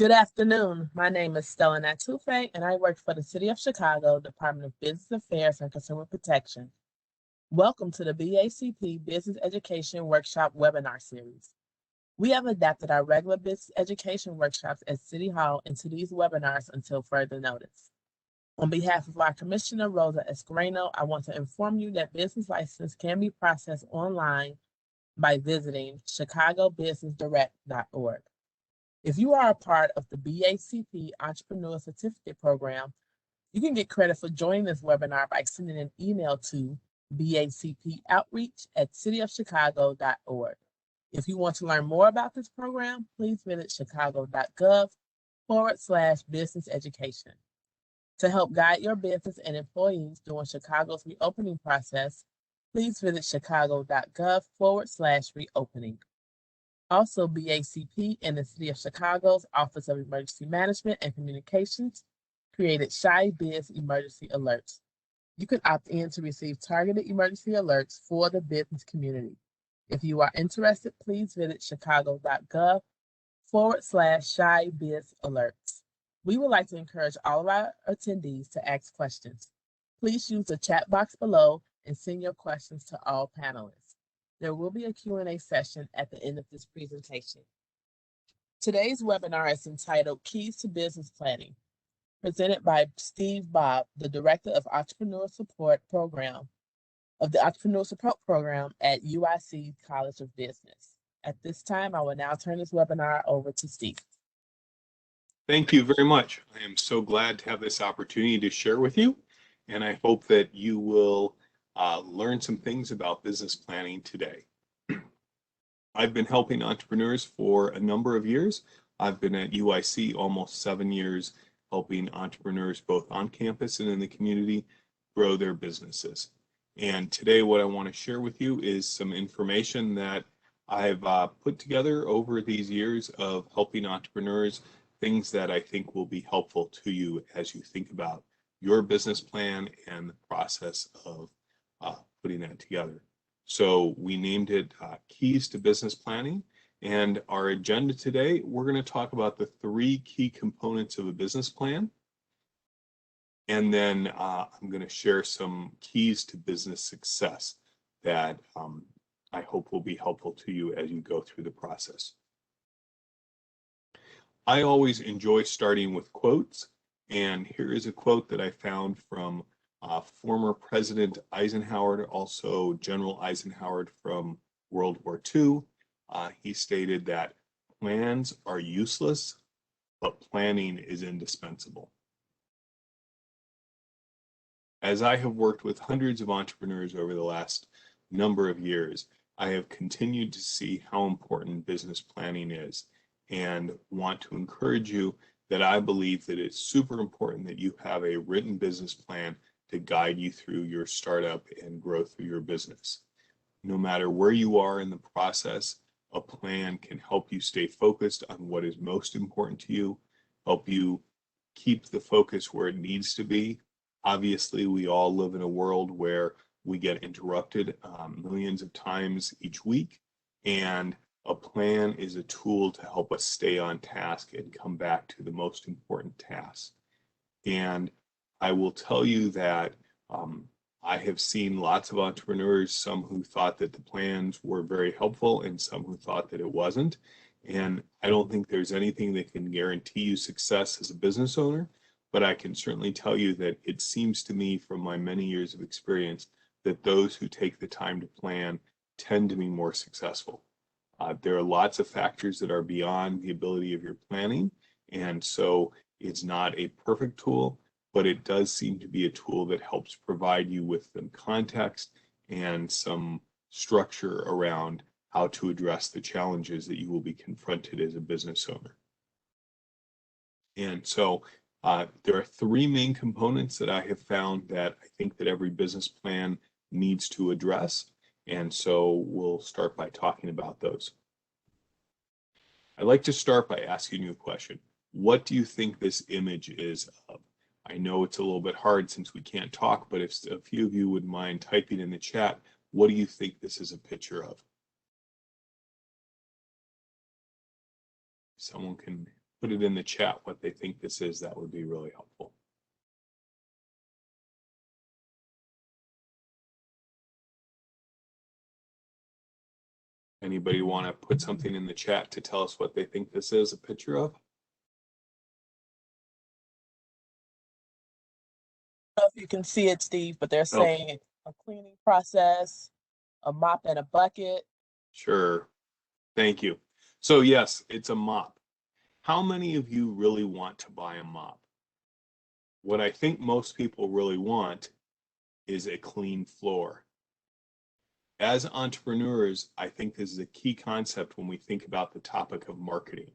Good afternoon. My name is Stella Natufe, and I work for the City of Chicago Department of Business Affairs and Consumer Protection. Welcome to the BACP Business Education Workshop webinar series. We have adapted our regular business education workshops at City Hall into these webinars until further notice. On behalf of our Commissioner, Rosa Escareno, I want to inform you that business license can be processed online by visiting chicagobusinessdirect.org. If you are a part of the BACP Entrepreneur Certificate Program, you can get credit for joining this webinar by sending an email to bacpoutreach@cityofchicago.org. If you want to learn more about this program, please visit chicago.gov/business education. To help guide your business and employees during Chicago's reopening process, please visit chicago.gov/reopening. Also, BACP and the City of Chicago's Office of Emergency Management and Communications created Shy Biz Emergency Alerts. You can opt in to receive targeted emergency alerts for the business community. If you are interested, please visit chicago.gov/Shy Biz Alerts. We would like to encourage all of our attendees to ask questions. Please use the chat box below and send your questions to all panelists. There will be a Q&A session at the end of this presentation. Today's webinar is entitled Keys to Business Planning, presented by Steve Bob, the Director of the Entrepreneurial Support Program at UIC College of Business. At this time, I will now turn this webinar over to Steve. Thank you very much. I am so glad to have this opportunity to share with you, and I hope that you will learn some things about business planning today. I've been helping entrepreneurs for a number of years. I've been at UIC almost 7 years, helping entrepreneurs both on campus and in the community grow their businesses. And today what I want to share with you is some information that I've put together over these years of helping entrepreneurs, things that I think will be helpful to you as you think about your business plan and the process of putting that together. So we named it Keys to Business Planning, and our agenda today, we're going to talk about the 3 key components of a business plan, and then I'm going to share some keys to business success that I hope will be helpful to you as you go through the process. I always enjoy starting with quotes, and here is a quote that I found from former President Eisenhower, also General Eisenhower from World War II. He stated that plans are useless, but planning is indispensable. As I have worked with hundreds of entrepreneurs over the last number of years, I have continued to see how important business planning is, and want to encourage you that I believe that it's super important that you have a written business plan to guide you through your startup and grow through your business. No matter where you are in the process, a plan can help you stay focused on what is most important to you, help you keep the focus where it needs to be. Obviously, we all live in a world where we get interrupted millions of times each week, and a plan is a tool to help us stay on task and come back to the most important tasks. And I will tell you that I have seen lots of entrepreneurs, some who thought that the plans were very helpful and some who thought that it wasn't. And I don't think there's anything that can guarantee you success as a business owner, but I can certainly tell you that it seems to me from my many years of experience that those who take the time to plan tend to be more successful. There are lots of factors that are beyond the ability of your planning, and so it's not a perfect tool, but it does seem to be a tool that helps provide you with some context and some structure around how to address the challenges that you will be confronted as a business owner. And so there are 3 main components that I have found that I think that every business plan needs to address. And so we'll start by talking about those. I'd like to start by asking you a question. What do you think this image is of? I know it's a little bit hard since we can't talk, but if a few of you would mind typing in the chat, what do you think this is a picture of? Someone can put it in the chat what they think this is. That would be really helpful. Anybody want to put something in the chat to tell us what they think this is a picture of? I don't know if you can see it, Steve, but they're saying a cleaning process, a mop and a bucket. Sure. Thank you. So yes, it's a mop. How many of you really want to buy a mop? What I think most people really want is a clean floor. As entrepreneurs, I think this is a key concept when we think about the topic of marketing.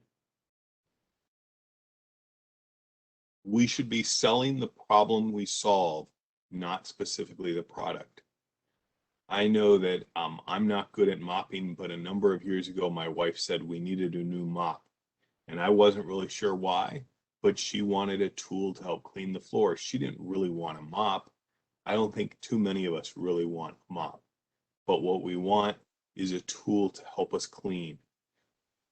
We should be selling the problem we solve, not specifically the product. I know that I'm not good at mopping, but a number of years ago, my wife said we needed a new mop. And I wasn't really sure why, but she wanted a tool to help clean the floor. She didn't really want a mop. I don't think too many of us really want a mop. But what we want is a tool to help us clean.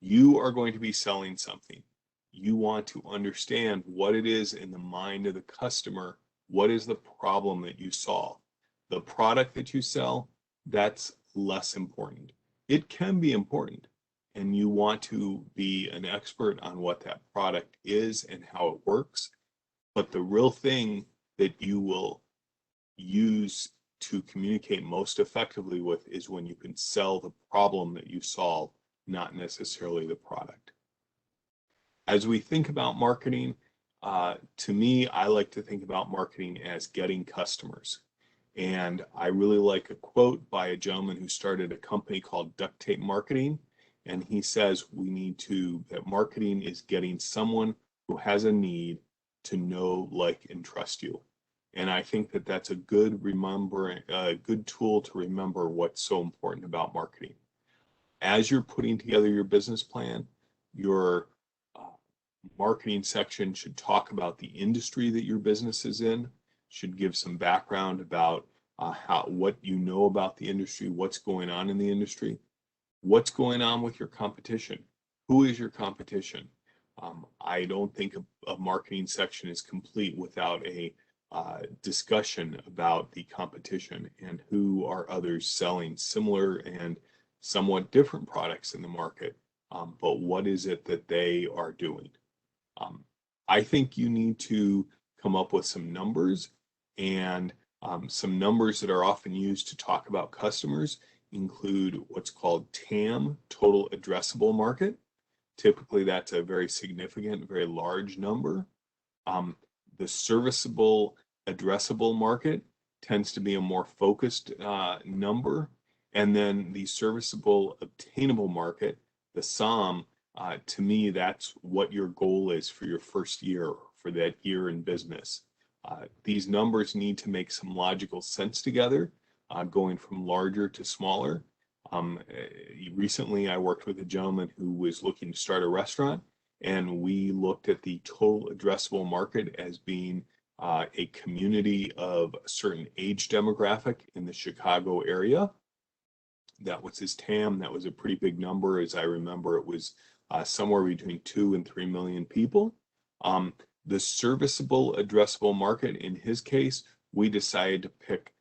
You are going to be selling something. You want to understand what it is in the mind of the customer. What is the problem that you solve? The product that you sell, that's less important. It can be important, and you want to be an expert on what that product is and how it works. But the real thing that you will use to communicate most effectively with is when you can sell the problem that you solve, not necessarily the product. As we think about marketing, to me, I like to think about marketing as getting customers. And I really like a quote by a gentleman who started a company called Duct Tape Marketing. And he says that marketing is getting someone who has a need to know, like, and trust you. And I think that that's a good tool to remember what's so important about marketing. As you're putting together your business plan, your marketing section should talk about the industry that your business is in, should give some background about what you know about the industry, what's going on in the industry, what's going on with your competition, who is your competition. I don't think a marketing section is complete without a discussion about the competition and who are others selling similar and somewhat different products in the market, but what is it that they are doing. I think you need to come up with some numbers, and some numbers that are often used to talk about customers include what's called TAM, total addressable market. Typically, that's a very significant, very large number. The serviceable addressable market tends to be a more focused number. And then the serviceable obtainable market, the SOM, to me, that's what your goal is for your first year, for that year in business. These numbers need to make some logical sense together, going from larger to smaller. Recently, I worked with a gentleman who was looking to start a restaurant, and we looked at the total addressable market as being a community of a certain age demographic in the Chicago area. That was his TAM. That was a pretty big number. As I remember, it was somewhere between 2 and 3 million people. The serviceable addressable market, in his case, we decided to pick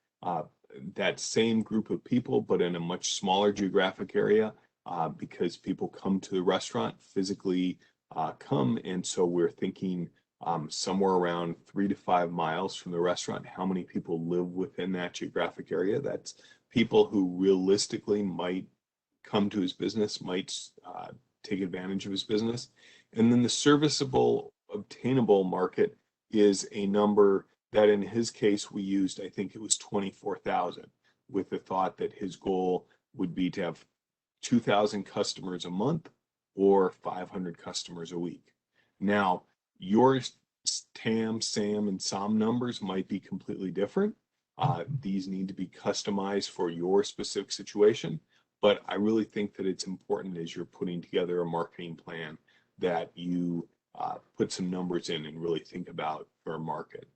that same group of people, but in a much smaller geographic area, because people come to the restaurant, physically come, and so we're thinking somewhere around 3 to 5 miles from the restaurant. How many people live within that geographic area? That's people who realistically might come to his business, might take advantage of his business. And then the serviceable obtainable market is a number that in his case we used, I think it was 24,000, with the thought that his goal would be to have 2,000 customers a month or 500 customers a week. Now, your TAM, SAM, and SOM numbers might be completely different. These need to be customized for your specific situation, but I really think that it's important as you're putting together a marketing plan that you put some numbers in and really think about your market.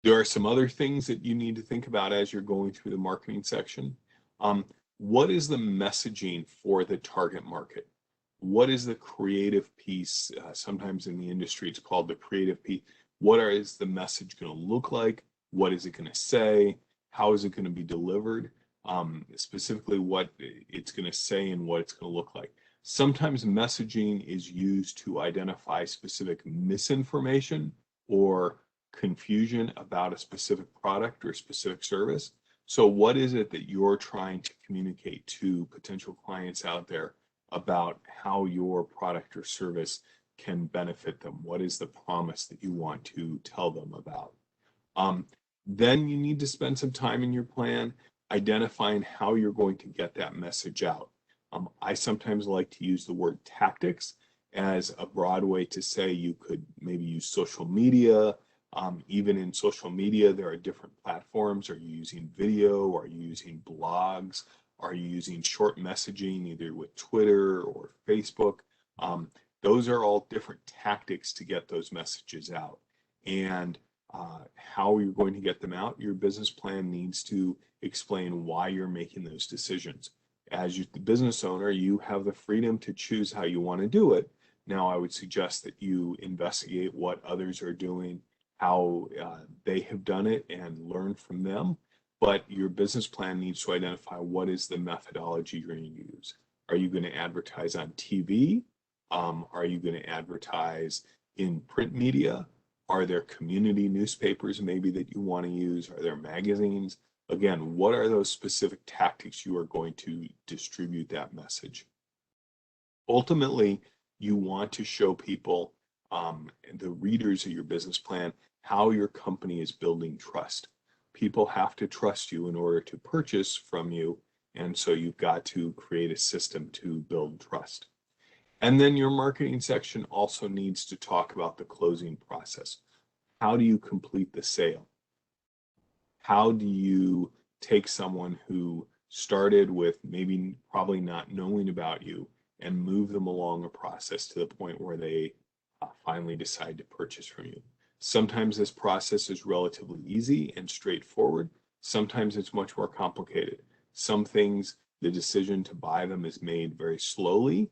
There are some other things that you need to think about as you're going through the marketing section. What is the messaging for the target market? What is the creative piece? Sometimes in the industry, it's called the creative piece. What is the message going to look like? What is it going to say? How is it going to be delivered? Specifically, what it's going to say and what it's going to look like. Sometimes messaging is used to identify specific misinformation or confusion about a specific product or specific service. So what is it that you're trying to communicate to potential clients out there about how your product or service can benefit them? What is the promise that you want to tell them about? Then you need to spend some time in your plan identifying how you're going to get that message out. I sometimes like to use the word tactics as a broad way to say you could maybe use social media. Even in social media, there are different platforms. Are you using video? Are you using blogs? Are you using short messaging either with Twitter or Facebook? Those are all different tactics to get those messages out. And how you're going to get them out, your business plan needs to explain why you're making those decisions. As the business owner, you have the freedom to choose how you want to do it. Now, I would suggest that you investigate what others are doing, how they have done it, and learn from them. But your business plan needs to identify what is the methodology you're going to use. Are you going to advertise on TV? Are you going to advertise in print media? Are there community newspapers maybe that you want to use? Are there magazines? Again, what are those specific tactics you are going to distribute that message? Ultimately, you want to show people, the readers of your business plan, how your company is building trust. People have to trust you in order to purchase from you, and so you've got to create a system to build trust. And then your marketing section also needs to talk about the closing process. How do you complete the sale? How do you take someone who started with maybe probably not knowing about you and move them along a process to the point where they finally decide to purchase from you? Sometimes this process is relatively easy and straightforward. Sometimes it's much more complicated. Some things, the decision to buy them is made very slowly.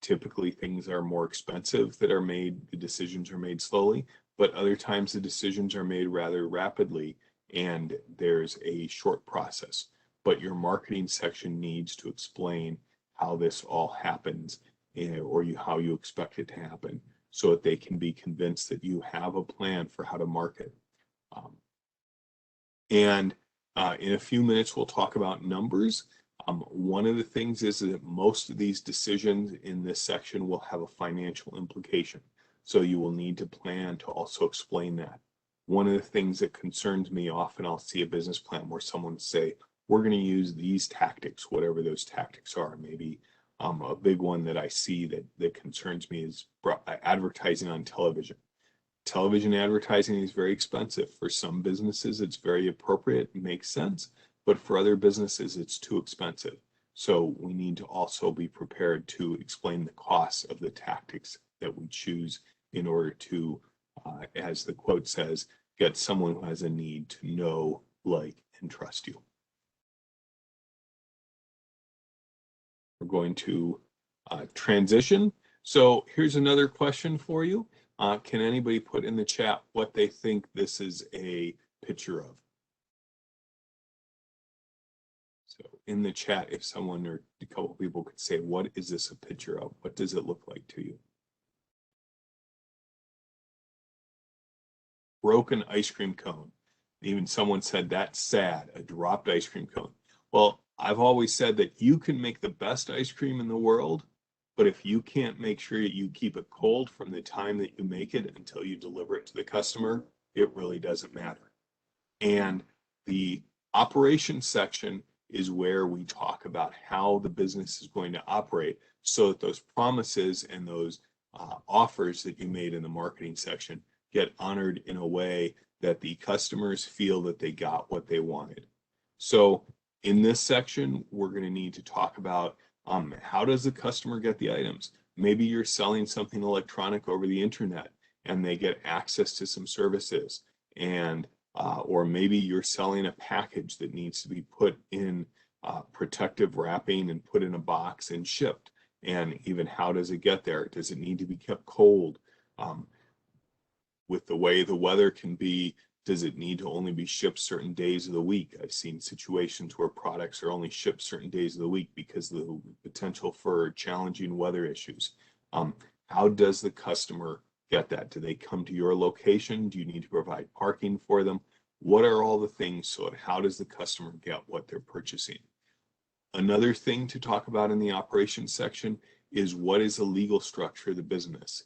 Typically, things are more expensive that are made, the decisions are made slowly, but other times the decisions are made rather rapidly and there's a short process. But your marketing section needs to explain how this all happens, or how you expect it to happen, so that they can be convinced that you have a plan for how to market. And in a few minutes, we'll talk about numbers. One of the things is that most of these decisions in this section will have a financial implication. So you will need to plan to also explain that. One of the things that concerns me, often I'll see a business plan where someone say, we're going to use these tactics, whatever those tactics are. Maybe a big one that I see that concerns me is advertising on television. Television advertising is very expensive. For some businesses, it's very appropriate, it makes sense, but for other businesses, it's too expensive. So we need to also be prepared to explain the costs of the tactics that we choose in order to, as the quote says, get someone who has a need to know, like, and trust you. We're going to transition. So here's another question for you. Can anybody put in the chat what they think this is a picture of? So in the chat, if someone or a couple of people could say, what is this a picture of? What does it look like to you? Broken ice cream cone. Even someone said, that's sad, a dropped ice cream cone. Well, I've always said that you can make the best ice cream in the world, but if you can't make sure that you keep it cold from the time that you make it until you deliver it to the customer, it really doesn't matter. And the operations section is where we talk about how the business is going to operate, so that those promises and those offers that you made in the marketing section get honored in a way that the customers feel that they got what they wanted. So in this section, we're going to need to talk about how does the customer get the items? Maybe you're selling something electronic over the internet and they get access to some services, and or maybe you're selling a package that needs to be put in protective wrapping and put in a box and shipped. And even how does it get there? Does it need to be kept cold? With the way the weather can be, does it need to only be shipped certain days of the week? I've seen situations where products are only shipped certain days of the week because of the potential for challenging weather issues. How does the customer get that? Do they come to your location? Do you need to provide parking for them? What are all the things? So how does the customer get what they're purchasing? Another thing to talk about in the operations section is what is the legal structure of the business?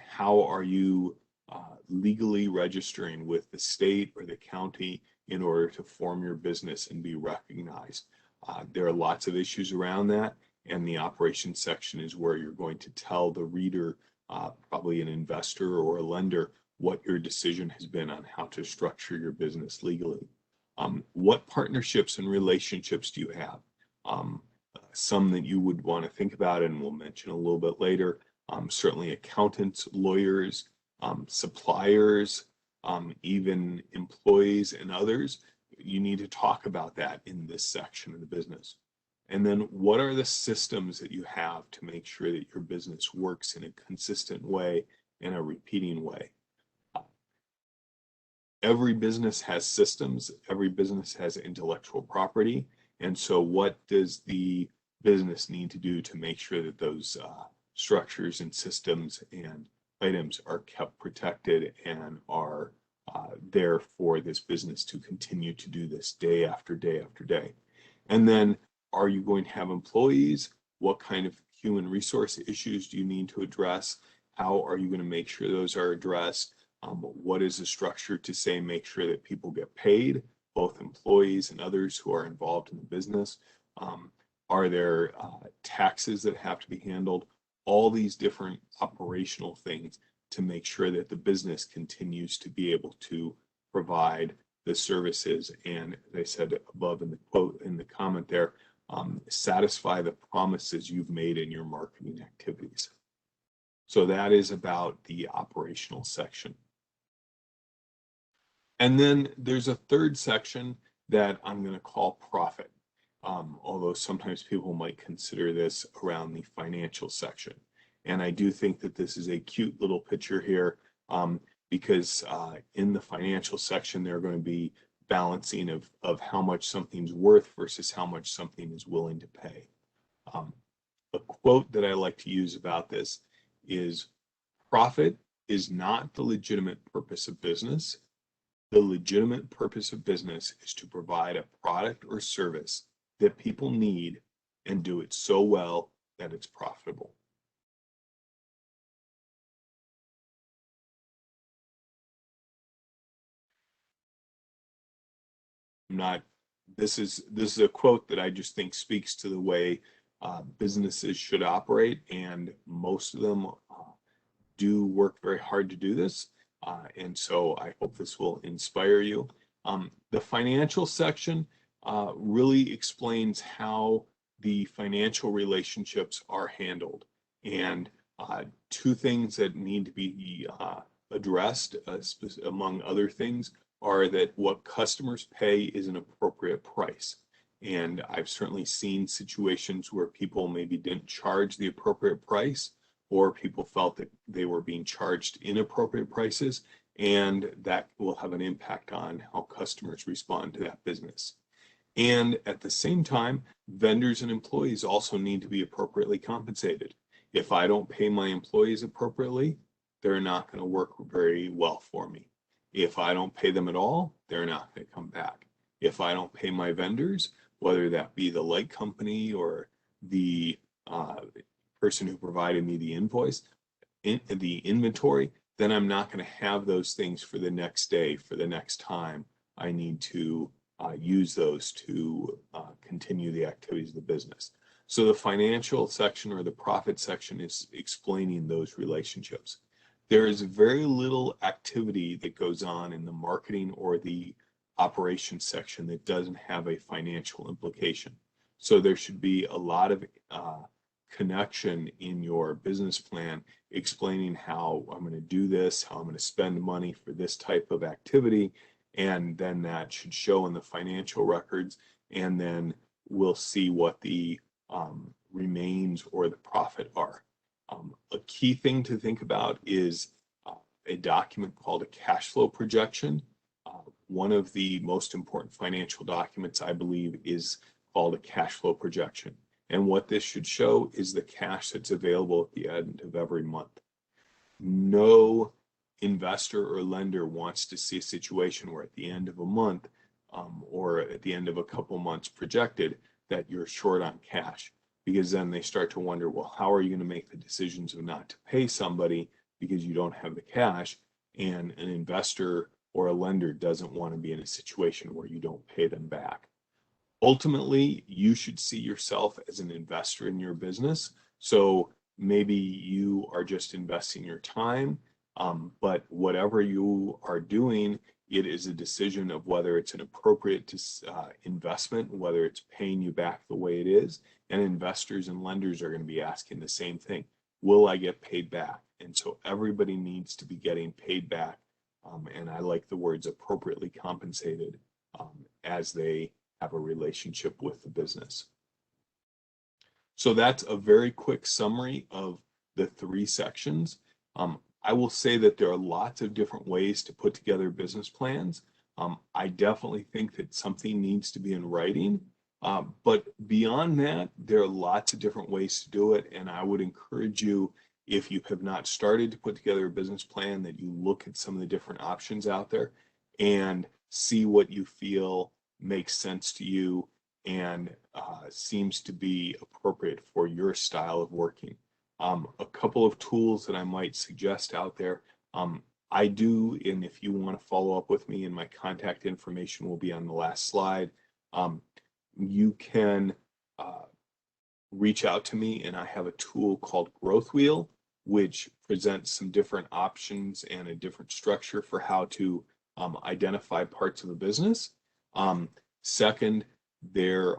How are you legally registering with the state or the county in order to form your business and be recognized? There are lots of issues around that, and the operations section is where you're going to tell the reader, probably an investor or a lender, what your decision has been on how to structure your business legally. What partnerships and relationships do you have? Some that you would want to think about, and we'll mention a little bit later. Certainly accountants, lawyers, suppliers, even employees and others. You need to talk about that in this section of the business. And then what are the systems that you have to make sure that your business works in a consistent way, in a repeating way? Every business has systems, every business has intellectual property. And so what does the business need to do to make sure that those structures and systems and items are kept protected and are there for this business to continue to do this day after day after day? And then, are you going to have employees? What kind of human resource issues do you need to address? How are you going to make sure those are addressed? What is the structure to say make sure that people get paid, both employees and others who are involved in the business? Are there taxes that have to be handled? All these different operational things to make sure that the business continues to be able to provide the services and, as I said above in the quote, in the comment there, satisfy the promises you've made in your marketing activities. So that is about the operational section. And then there's a third section that I'm going to call profit, although sometimes people might consider this around the financial section. And I do think that this is a cute little picture here, because in the financial section, they're going to be balancing of how much something's worth versus how much something is willing to pay. A quote that I like to use about this is, profit is not the legitimate purpose of business. The legitimate purpose of business is to provide a product or service that people need and do it so well that it's profitable. This is a quote that I just think speaks to the way businesses should operate, and most of them do work very hard to do this. And so I hope this will inspire you. The financial section really explains how the financial relationships are handled. And two things that need to be addressed, among other things, are that what customers pay is an appropriate price. And I've certainly seen situations where people maybe didn't charge the appropriate price, or people felt that they were being charged inappropriate prices, and that will have an impact on how customers respond to that business. And at the same time, vendors and employees also need to be appropriately compensated. If I don't pay my employees appropriately, they're not going to work very well for me. If I don't pay them at all, they're not going to come back. If I don't pay my vendors, whether that be the light company or the person who provided me the invoice, the inventory, then I'm not going to have those things for the next day, for the next time I need to use those to continue the activities of the business. So the financial section, or the profit section, is explaining those relationships. There is very little activity that goes on in the marketing or the operations section that doesn't have a financial implication. So there should be a lot of connection in your business plan explaining how I'm going to do this, how I'm going to spend money for this type of activity, and then that should show in the financial records, and then we'll see what the remains or the profit are. A key thing to think about is a document called a cash flow projection. One of the most important financial documents, I believe, is called a cash flow projection. And what this should show is the cash that's available at the end of every month. No investor or lender wants to see a situation where at the end of a month or at the end of a couple months projected that you're short on cash, because then they start to wonder, well, how are you going to make the decisions of not to pay somebody because you don't have the cash? And an investor or a lender doesn't want to be in a situation where you don't pay them back. Ultimately, you should see yourself as an investor in your business. So maybe you are just investing your time, but whatever you are doing, it is a decision of whether it's an appropriate investment, whether it's paying you back the way it is. And investors and lenders are going to be asking the same thing. Will I get paid back? And so everybody needs to be getting paid back. And I like the words appropriately compensated as they have a relationship with the business. So that's a very quick summary of the 3 sections. I will say that there are lots of different ways to put together business plans. I definitely think that something needs to be in writing, but beyond that, there are lots of different ways to do it. And I would encourage you, if you have not started to put together a business plan, that you look at some of the different options out there and see what you feel makes sense to you and seems to be appropriate for your style of working. A couple of tools that I might suggest out there. I do, and if you want to follow up with me, and my contact information will be on the last slide, you can reach out to me, and I have a tool called Growth Wheel, which presents some different options and a different structure for how to identify parts of the business. Second, there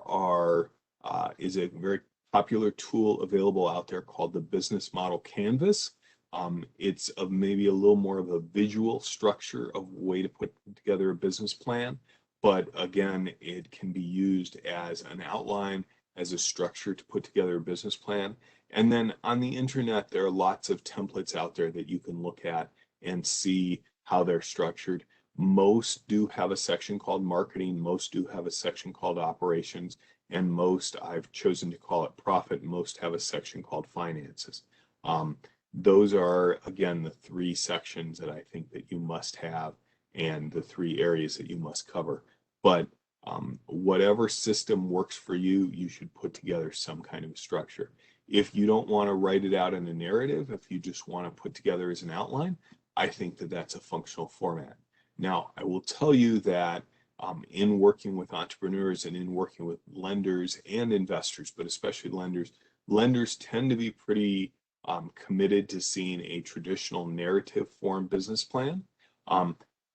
is a very popular tool available out there called the Business Model Canvas. It's maybe a little more of a visual structure of a way to put together a business plan, but again, it can be used as an outline, as a structure to put together a business plan. And then on the internet, there are lots of templates out there that you can look at and see how they're structured. Most do have a section called marketing, most do have a section called operations, and most, I've chosen to call it profit, most have a section called finances. Those are, again, the 3 sections that I think that you must have and the 3 areas that you must cover. But whatever system works for you, you should put together some kind of structure. If you don't want to write it out in a narrative, if you just want to put together as an outline, I think that that's a functional format. Now, I will tell you that in working with entrepreneurs and in working with lenders and investors, but especially lenders tend to be pretty committed to seeing a traditional narrative form business plan.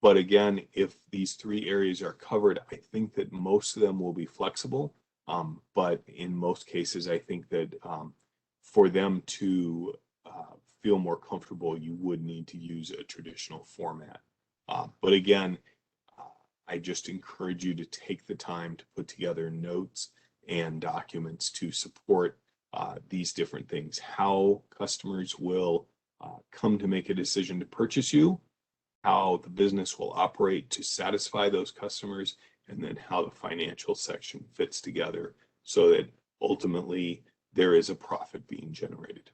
But again, if these 3 areas are covered, I think that most of them will be flexible. But in most cases, I think that for them to feel more comfortable, you would need to use a traditional format. But again, I just encourage you to take the time to put together notes and documents to support these different things, how customers will come to make a decision to purchase you, how the business will operate to satisfy those customers, and then how the financial section fits together so that ultimately there is a profit being generated.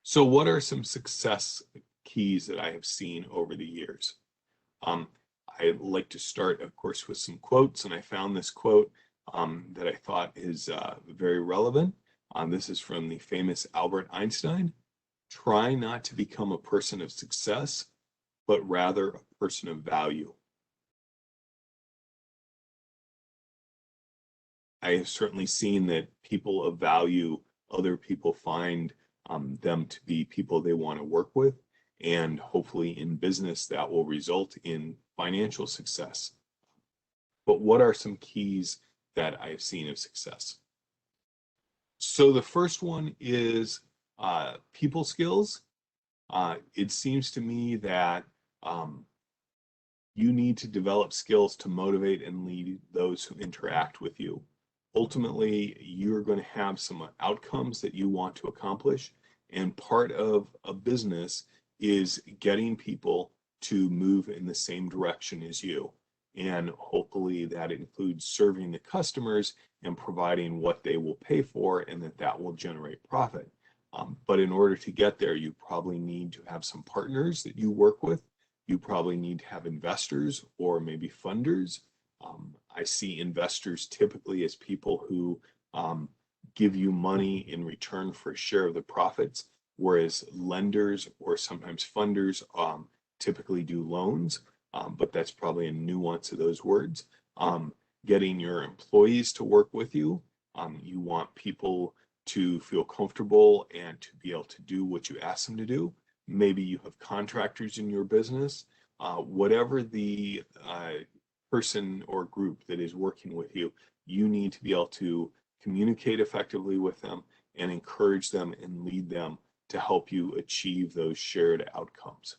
So what are some success keys that I have seen over the years? I like to start, of course, with some quotes, and I found this quote that I thought is very relevant. This is from the famous Albert Einstein. Try not to become a person of success, but rather a person of value. I have certainly seen that people of value, other people find them to be people they want to work with, and hopefully in business that will result in financial success. But what are some keys that I've seen of success? So the first one is people skills. It seems to me that you need to develop skills to motivate and lead those who interact with you. Ultimately, you're going to have some outcomes that you want to accomplish. And part of a business is getting people to move in the same direction as you. And hopefully that includes serving the customers and providing what they will pay for, and that will generate profit. But in order to get there, you probably need to have some partners that you work with. You probably need to have investors or maybe funders. I see investors typically as people who give you money in return for a share of the profits, whereas lenders or sometimes funders typically do loans, but that's probably a nuance of those words. Getting your employees to work with you. You want people to feel comfortable and to be able to do what you ask them to do. Maybe you have contractors in your business. Whatever the person or group that is working with you, you need to be able to communicate effectively with them and encourage them and lead them to help you achieve those shared outcomes.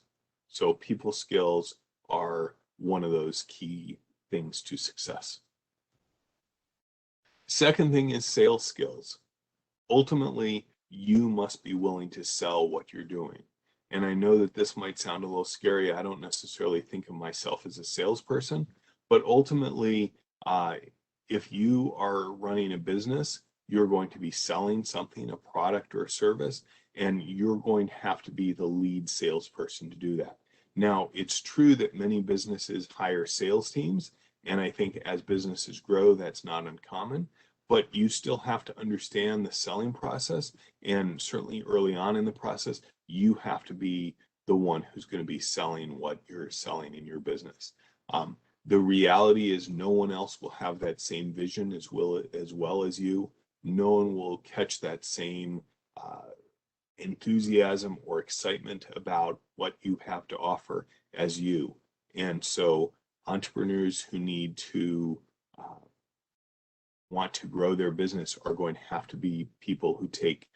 So people skills are one of those key things to success. Second thing is sales skills. Ultimately, you must be willing to sell what you're doing. And I know that this might sound a little scary. I don't necessarily think of myself as a salesperson, but ultimately, if you are running a business, you're going to be selling something, a product or a service, and you're going to have to be the lead salesperson to do that. Now, it's true that many businesses hire sales teams, and I think as businesses grow, that's not uncommon, but you still have to understand the selling process, and certainly early on in the process, you have to be the one who's going to be selling what you're selling in your business. The reality is no one else will have that same vision as well as you. No one will catch that same enthusiasm or excitement about what you have to offer as you. And so entrepreneurs who need to want to grow their business are going to have to be people who take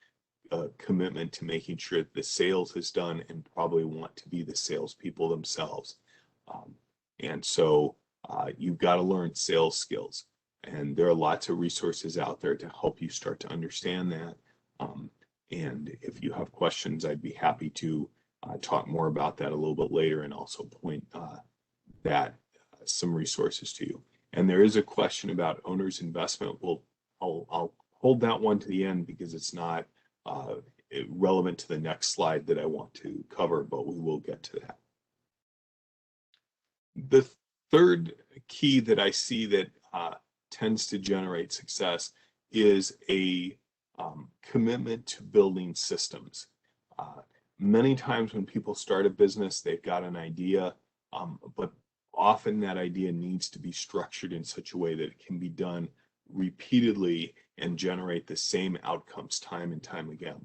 a commitment to making sure that the sales is done and probably want to be the salespeople themselves. And so you've got to learn sales skills. And there are lots of resources out there to help you start to understand that. And if you have questions, I'd be happy to talk more about that a little bit later and also point that some resources to you. And there is a question about owner's investment. I'll hold that one to the end because it's not relevant to the next slide that I want to cover, but we will get to that. The third key that I see that tends to generate success is a commitment to building systems. Many times when people start a business, they've got an idea, but often that idea needs to be structured in such a way that it can be done repeatedly and generate the same outcomes time and time again.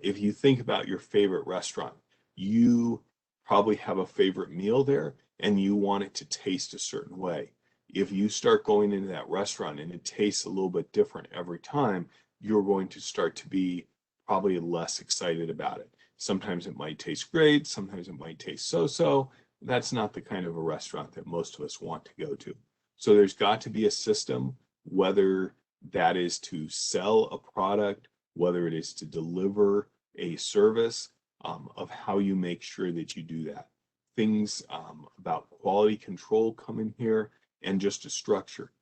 If you think about your favorite restaurant, you probably have a favorite meal there and you want it to taste a certain way. If you start going into that restaurant and it tastes a little bit different every time, you're going to start to be probably less excited about it. Sometimes it might taste great, sometimes it might taste so-so. That's not the kind of a restaurant that most of us want to go to. So there's got to be a system, whether that is to sell a product, whether it is to deliver a service, of how you make sure that you do that. Things about quality control come in here, and just a structure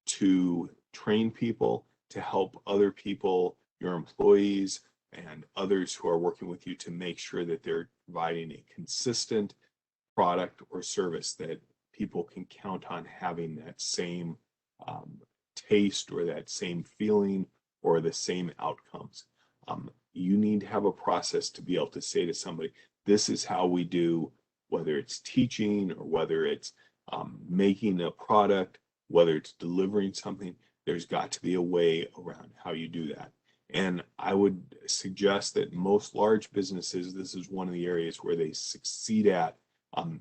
to train people, to help other people, your employees, and others who are working with you to make sure that they're providing a consistent product or service that people can count on having that same taste or that same feeling or the same outcomes. You need to have a process to be able to say to somebody, this is how we do, whether it's teaching or whether it's making a product, whether it's delivering something, there's got to be a way around how you do that. And I would suggest that most large businesses, this is one of the areas where they succeed at.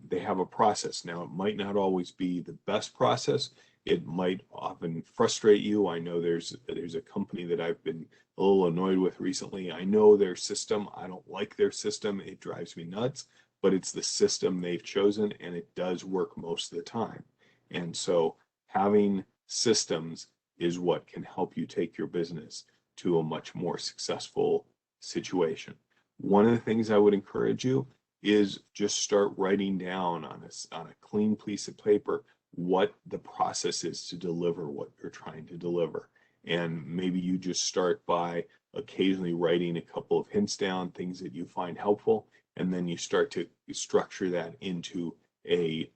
They have a process. Now, it might not always be the best process. It might often frustrate you. I know there's a company that I've been a little annoyed with recently. I know their system. I don't like their system. It drives me nuts, but it's the system they've chosen and it does work most of the time. And so having systems is what can help you take your business to a much more successful situation. One of the things I would encourage you is just start writing down on a clean piece of paper what the process is to deliver what you're trying to deliver. And maybe you just start by occasionally writing a couple of hints down, things that you find helpful, and then you start to structure that into a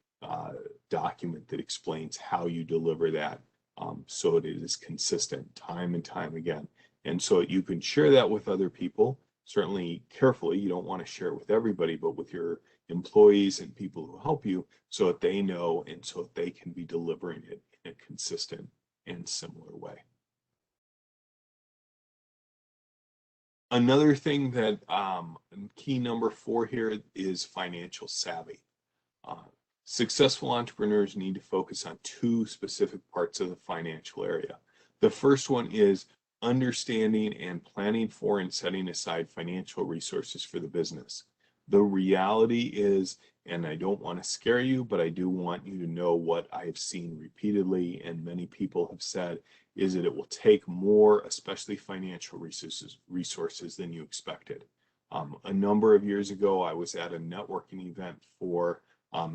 document that explains how you deliver that, so it is consistent time and time again. And so you can share that with other people, certainly carefully. You don't want to share it with everybody, but with your employees and people who help you, so that they know and so that they can be delivering it in a consistent and similar way. Another thing that key number 4 here is financial savvy. Successful entrepreneurs need to focus on 2 specific parts of the financial area. The first one is understanding and planning for and setting aside financial resources for the business. The reality is, and I don't want to scare you, but I do want you to know what I've seen repeatedly and many people have said, is that it will take more, especially financial resources than you expected. A number of years ago, I was at a networking event for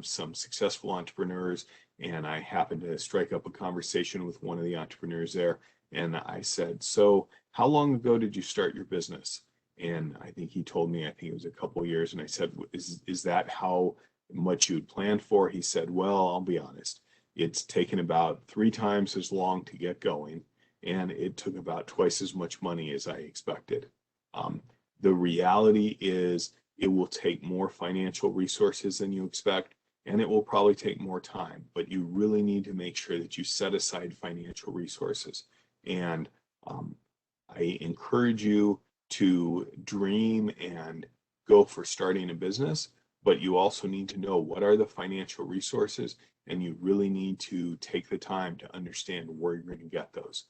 some successful entrepreneurs, and I happened to strike up a conversation with one of the entrepreneurs there, and I said, so how long ago did you start your business? And I think he told me, I think it was a couple of years, and I said, is that how much you'd planned for? He said, well, I'll be honest, it's taken about 3 times as long to get going, and it took about twice as much money as I expected. The reality is it will take more financial resources than you expect, and it will probably take more time, but you really need to make sure that you set aside financial resources. And I encourage you to dream and go for starting a business, but you also need to know what are the financial resources, and you really need to take the time to understand where you're going to get those.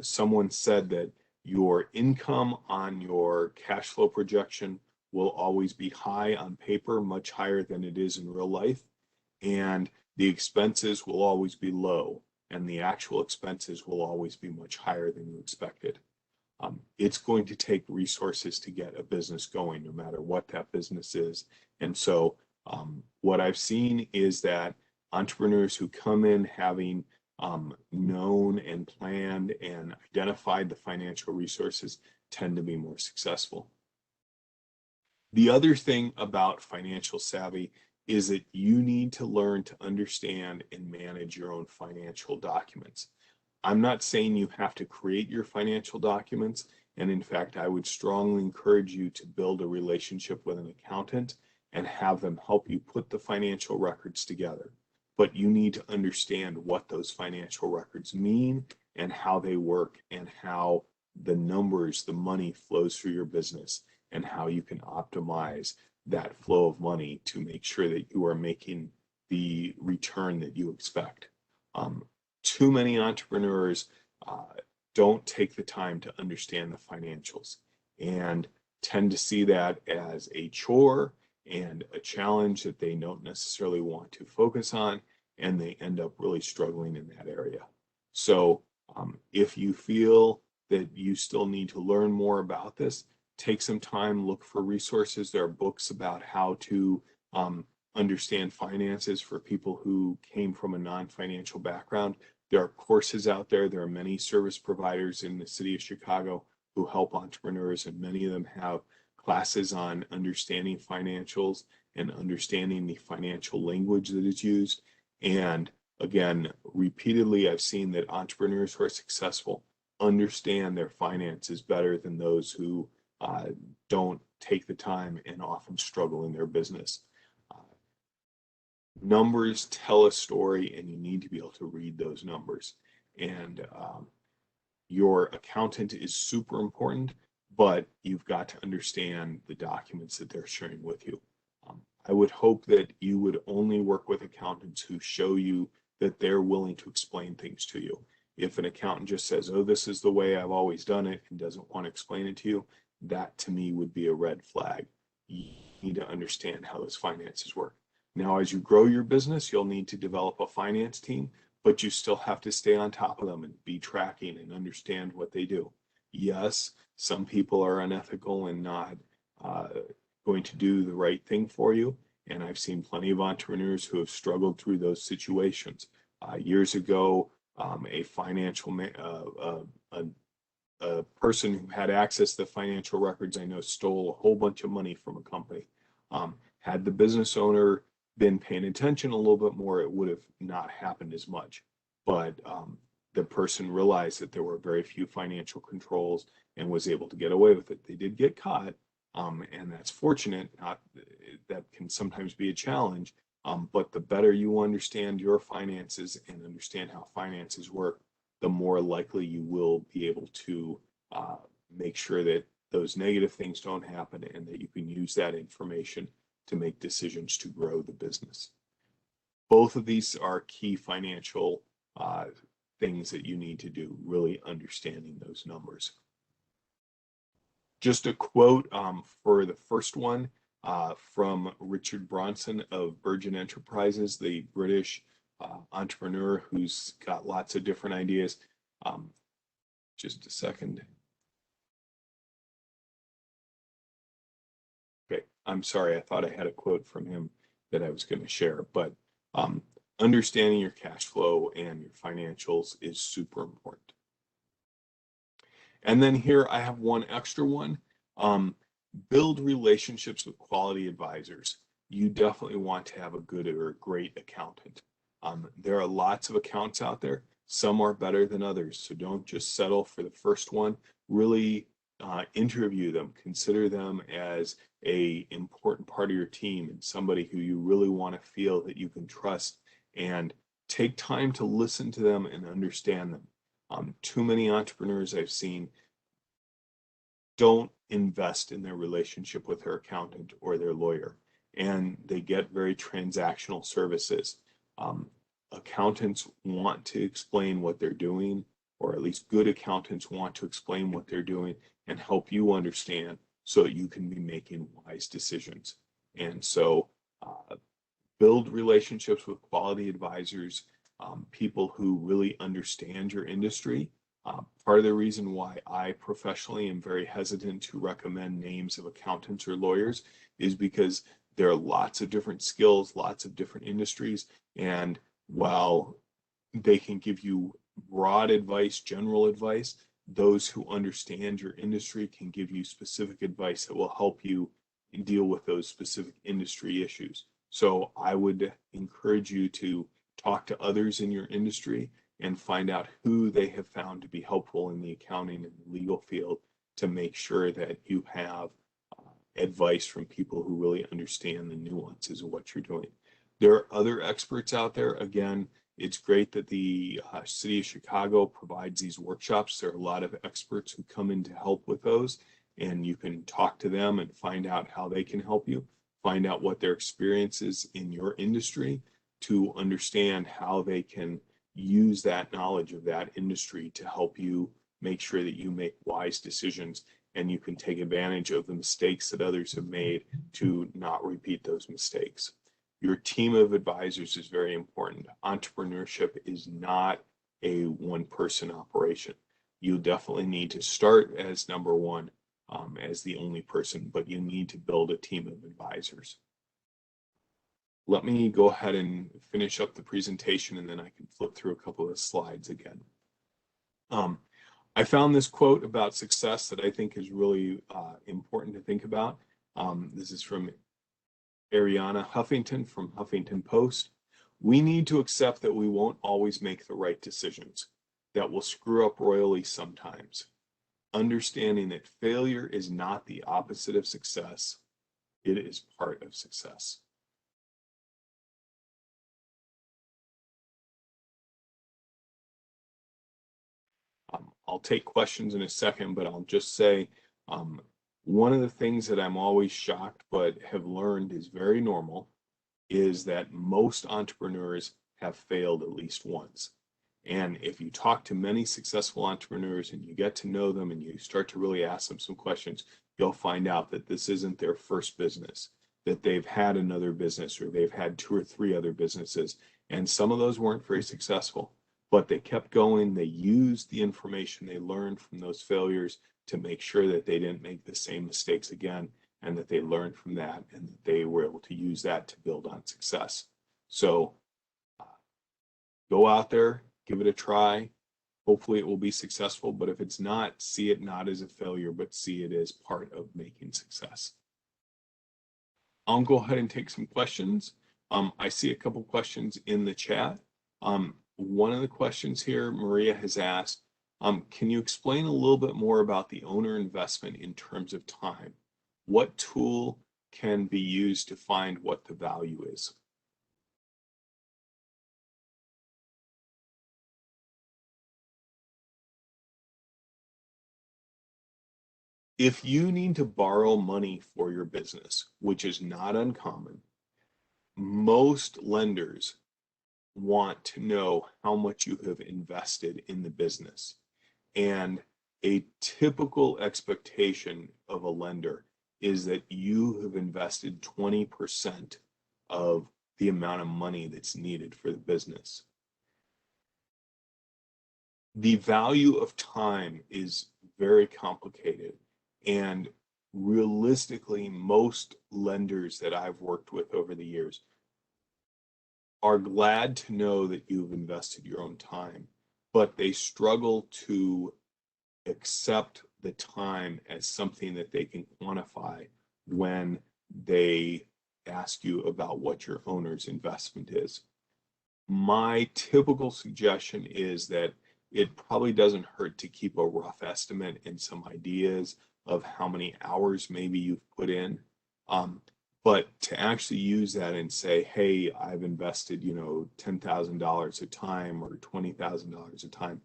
Someone said that your income on your cash flow projection will always be high on paper, much higher than it is in real life, and the expenses will always be low, and the actual expenses will always be much higher than you expected. It's going to take resources to get a business going, no matter what that business is. And so what I've seen is that entrepreneurs who come in having known and planned and identified the financial resources tend to be more successful. The other thing about financial savvy is that you need to learn to understand and manage your own financial documents. I'm not saying you have to create your financial documents, and in fact, I would strongly encourage you to build a relationship with an accountant and have them help you put the financial records together. But you need to understand what those financial records mean and how they work and how the numbers, the money flows through your business, and how you can optimize that flow of money to make sure that you are making the return that you expect. Too many entrepreneurs don't take the time to understand the financials and tend to see that as a chore and a challenge that they don't necessarily want to focus on, and they end up really struggling in that area. So if you feel that you still need to learn more about this, take some time, look for resources. There are books about how to understand finances for people who came from a non-financial background. There are courses out there. There are many service providers in the city of Chicago who help entrepreneurs, and many of them have classes on understanding financials and understanding the financial language that is used. And again, repeatedly, I've seen that entrepreneurs who are successful understand their finances better than those who don't take the time and often struggle in their business. Numbers tell a story, and you need to be able to read those numbers. And your accountant is super important, but you've got to understand the documents that they're sharing with you. I would hope that you would only work with accountants who show you that they're willing to explain things to you. If an accountant just says, oh, this is the way I've always done it, and doesn't want to explain it to you, that to me would be a red flag. You need to understand how those finances work. Now, as you grow your business, you'll need to develop a finance team, but you still have to stay on top of them and be tracking and understand what they do. Yes, some people are unethical and not going to do the right thing for you. And I've seen plenty of entrepreneurs who have struggled through those situations. Years ago, a person who had access to the financial records I know stole a whole bunch of money from a company. Had the business owner been paying attention a little bit more, it would have not happened as much. But the person realized that there were very few financial controls and was able to get away with it. They did get caught, and that's fortunate. That can sometimes be a challenge, but the better you understand your finances and understand how finances work, the more likely you will be able to make sure that those negative things don't happen and that you can use that information to make decisions to grow the business. Both of these are key financial things that you need to do, really understanding those numbers. Just a quote for the first one from Richard Branson of Virgin Enterprises, the British entrepreneur who's got lots of different ideas. Just a second. Okay, I'm sorry, I thought I had a quote from him that I was going to share, but understanding your cash flow and your financials is super important. And then here I have one extra one. Build relationships with quality advisors. You definitely want to have a good or a great accountant. There are lots of accounts out there. Some are better than others, so don't just settle for the first one. Really interview them. Consider them as an important part of your team and somebody who you really want to feel that you can trust, and take time to listen to them and understand them. Too many entrepreneurs I've seen don't invest in their relationship with their accountant or their lawyer, and they get very transactional services. Accountants want to explain what they're doing, or at least good accountants want to explain what they're doing and help you understand so that you can be making wise decisions. And so build relationships with quality advisors, people who really understand your industry. Part of the reason why I professionally am very hesitant to recommend names of accountants or lawyers is because there are lots of different skills, lots of different industries, and while they can give you broad advice, general advice, those who understand your industry can give you specific advice that will help you deal with those specific industry issues. So I would encourage you to talk to others in your industry and find out who they have found to be helpful in the accounting and legal field to make sure that you have advice from people who really understand the nuances of what you're doing. There are other experts out there. Again, it's great that the City of Chicago provides these workshops. There are a lot of experts who come in to help with those, and you can talk to them and find out how they can help you, find out what their experience is in your industry to understand how they can use that knowledge of that industry to help you make sure that you make wise decisions and you can take advantage of the mistakes that others have made to not repeat those mistakes. Your team of advisors is very important. Entrepreneurship is not a one-person operation. You definitely need to start as number one, as the only person, but you need to build a team of advisors. Let me go ahead and finish up the presentation, and then I can flip through a couple of slides again. I found this quote about success that I think is really important to think about. This is from Ariana Huffington from Huffington Post. We need to accept that we won't always make the right decisions, that we'll screw up royally sometimes. Understanding that failure is not the opposite of success, it is part of success. I'll take questions in a second, but I'll just say one of the things that I'm always shocked but have learned is very normal is that most entrepreneurs have failed at least once. And if you talk to many successful entrepreneurs and you get to know them and you start to really ask them some questions, you'll find out that this isn't their first business. that they've had another business or they've had 2 or 3 other businesses, and some of those weren't very successful, but they kept going. They used the information they learned from those failures to make sure that they didn't make the same mistakes again, and that they learned from that, and that they were able to use that to build on success. So go out there, give it a try. Hopefully it will be successful, but if it's not, see it not as a failure, but see it as part of making success. I'll go ahead and take some questions. I see a couple questions in the chat. One of the questions here, Maria has asked, can you explain a little bit more about the owner investment in terms of time? What tool can be used to find what the value is? If you need to borrow money for your business, which is not uncommon, most lenders want to know how much you have invested in the business. And a typical expectation of a lender is that you have invested 20% of the amount of money that's needed for the business. The value of time is very complicated, and realistically, most lenders that I've worked with over the years are glad to know that you've invested your own time, but they struggle to accept the time as something that they can quantify when they ask you about what your owner's investment is. My typical suggestion is that it probably doesn't hurt to keep a rough estimate and some ideas of how many hours maybe you've put in. But to actually use that and say, hey, I've invested, $10,000 a time or $20,000 a time,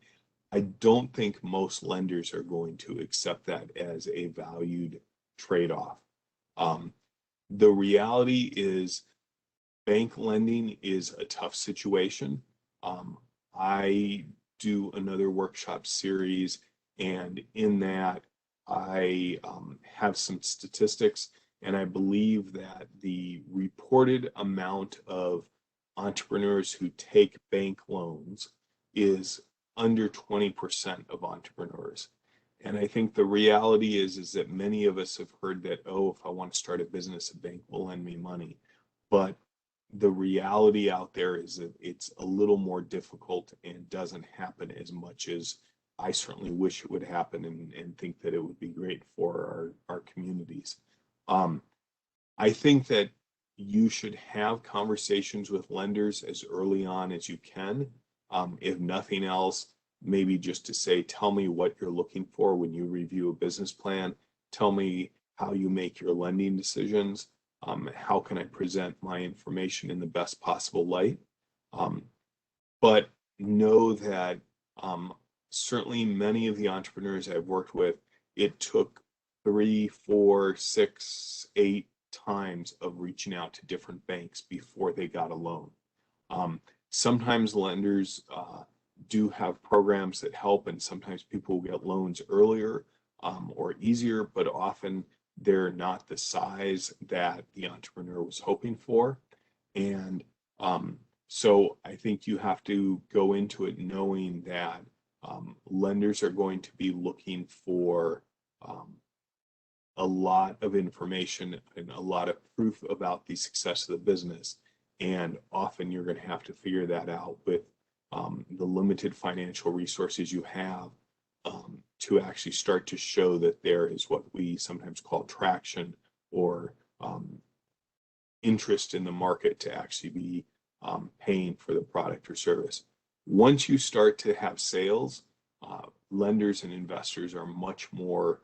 I don't think most lenders are going to accept that as a valued trade-off. The reality is bank lending is a tough situation. I do another workshop series, and in that I have some statistics, and I believe that the reported amount of entrepreneurs who take bank loans is under 20% of entrepreneurs. And I think the reality is that many of us have heard that, oh, if I want to start a business, a bank will lend me money. But the reality out there is that it's a little more difficult and doesn't happen as much as I certainly wish it would happen, and think that it would be great for our communities. I think that you should have conversations with lenders as early on as you can. If nothing else, maybe just to say, tell me what you're looking for when you review a business plan. Tell me how you make your lending decisions. How can I present my information in the best possible light? But know that certainly many of the entrepreneurs I've worked with, it took 3, 4, 6, 8 times of reaching out to different banks before they got a loan. Sometimes lenders do have programs that help, and sometimes people get loans earlier or easier, but often they're not the size that the entrepreneur was hoping for. And so I think you have to go into it knowing that lenders are going to be looking for a lot of information and a lot of proof about the success of the business. And often you're going to have to figure that out with the limited financial resources you have to actually start to show that there is what we sometimes call traction, or interest in the market to actually be paying for the product or service. Once you start to have sales, lenders and investors are much more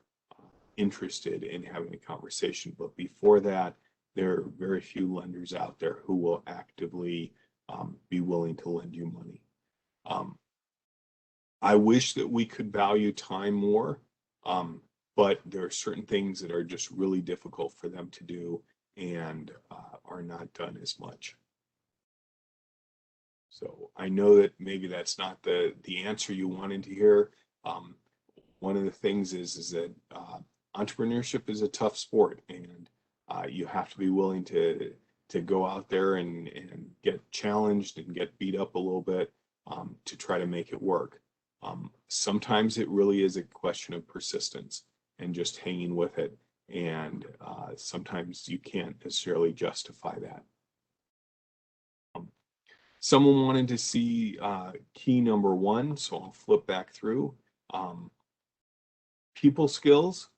interested in having a conversation. But before that, there are very few lenders out there who will actively be willing to lend you money. I wish that we could value time more, but there are certain things that are just really difficult for them to do and are not done as much. So I know that maybe that's not the answer you wanted to hear. One of the things is that entrepreneurship is a tough sport, and You have to be willing to go out there and get challenged and get beat up a little bit to try to make it work. Sometimes it really is a question of persistence and just hanging with it. And sometimes you can't necessarily justify that. Someone wanted to see key number 1, so I'll flip back through. People skills,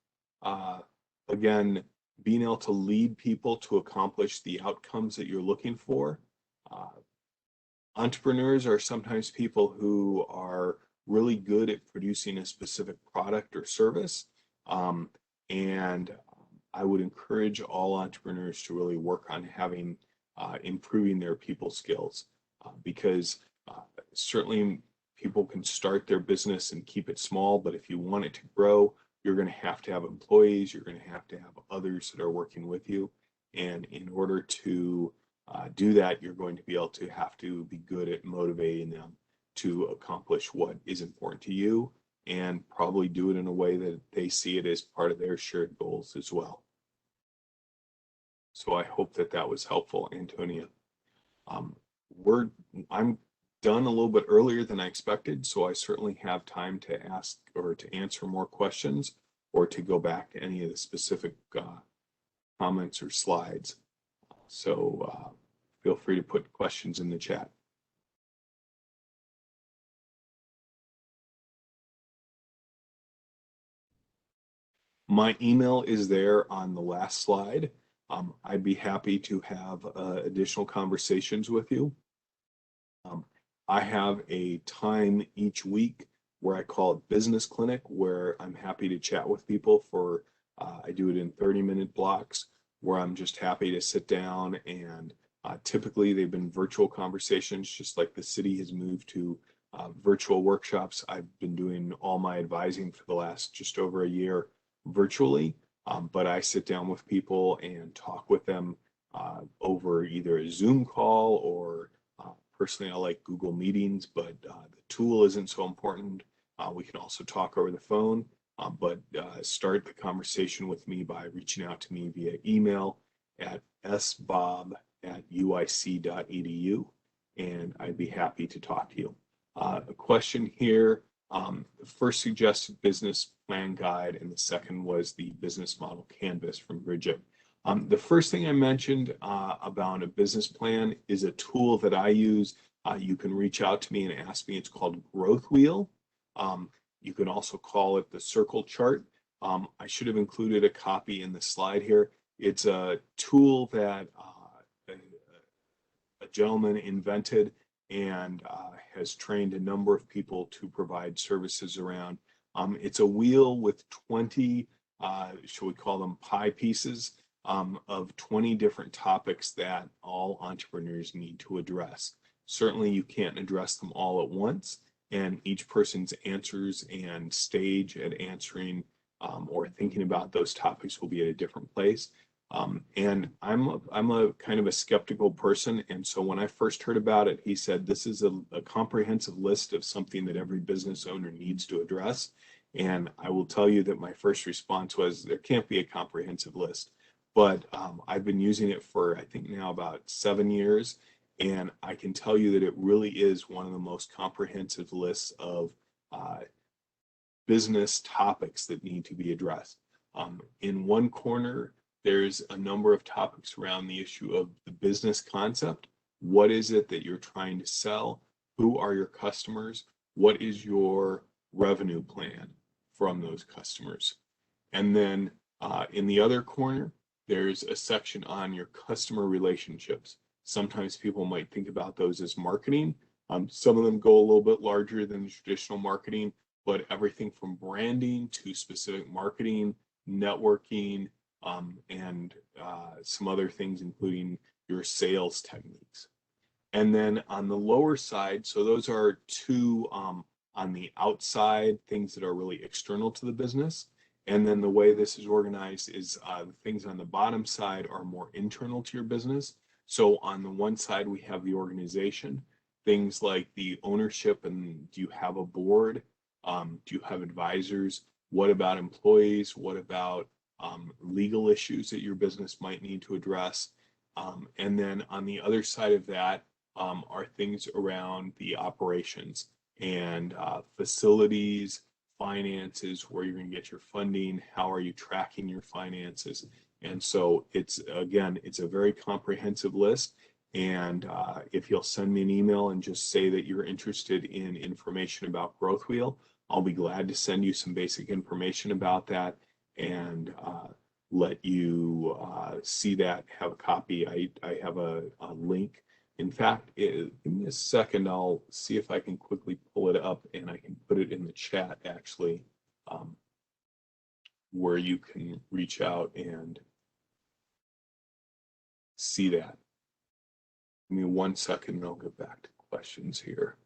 again, being able to lead people to accomplish the outcomes that you're looking for. Entrepreneurs are sometimes people who are really good at producing a specific product or service. And I would encourage all entrepreneurs to really work on having improving their people skills because certainly people can start their business and keep it small, but if you want it to grow, you're going to have employees, you're going to have others that are working with you. And in order to do that, you're going to be able to have to be good at motivating them to accomplish what is important to you and probably do it in a way that they see it as part of their shared goals as well. So I hope that that was helpful, Antonia. I'm done a little bit earlier than I expected, so I certainly have time to ask or to answer more questions or to go back to any of the specific comments or slides. So feel free to put questions in the chat. My email is there on the last slide. I'd be happy to have additional conversations with you. I have a time each week where I call it Business Clinic, where I'm happy to chat with people for, I do it in 30-minute blocks, where I'm just happy to sit down and typically they've been virtual conversations, just like the city has moved to virtual workshops. I've been doing all my advising for the last just over a year virtually, but I sit down with people and talk with them over either a Zoom call or personally, I like Google Meetings, but the tool isn't so important. We can also talk over the phone, but start the conversation with me by reaching out to me via email at sbob@uic.edu, and I'd be happy to talk to you. A question here, the first suggested business plan guide, and the second was the business model canvas from Bridget. The first thing I mentioned about a business plan is a tool that I use. You can reach out to me and ask me. It's called Growth Wheel. You can also call it the circle chart. I should have included a copy in the slide here. It's a tool that a gentleman invented and has trained a number of people to provide services around. It's a wheel with 20, shall we call them pie pieces, of 20 different topics that all entrepreneurs need to address. Certainly you can't address them all at once, and each person's answers and stage at answering or thinking about those topics will be at a different place. And I'm a kind of a skeptical person, and so when I first heard about it, he said this is a comprehensive list of something that every business owner needs to address. And I will tell you that my first response was there can't be a comprehensive list. But I've been using it for, I think now about 7 years, and I can tell you that it really is one of the most comprehensive lists of business topics that need to be addressed. In one corner, there's a number of topics around the issue of the business concept. What is it that you're trying to sell? Who are your customers? What is your revenue plan from those customers? And then in the other corner, there's a section on your customer relationships. Sometimes people might think about those as marketing. Some of them go a little bit larger than traditional marketing, but everything from branding to specific marketing, networking, and some other things, including your sales techniques. And then on the lower side, so those are two on the outside, things that are really external to the business. And then the way this is organized is the things on the bottom side are more internal to your business. So on the one side, we have the organization, things like the ownership, and do you have a board? Do you have advisors? What about employees? What about legal issues that your business might need to address. And then on the other side of that are things around the operations and facilities, finances, where you're going to get your funding, how are you tracking your finances. And so it's, again, it's a very comprehensive list. And if you'll send me an email and just say that you're interested in information about Growth Wheel, I'll be glad to send you some basic information about that and let you see that, have a copy. I have a link. In fact, give me a second. I'll see if I can quickly pull it up and I can put it in the chat actually, where you can reach out and see that. Give me 1 second and I'll get back to questions here.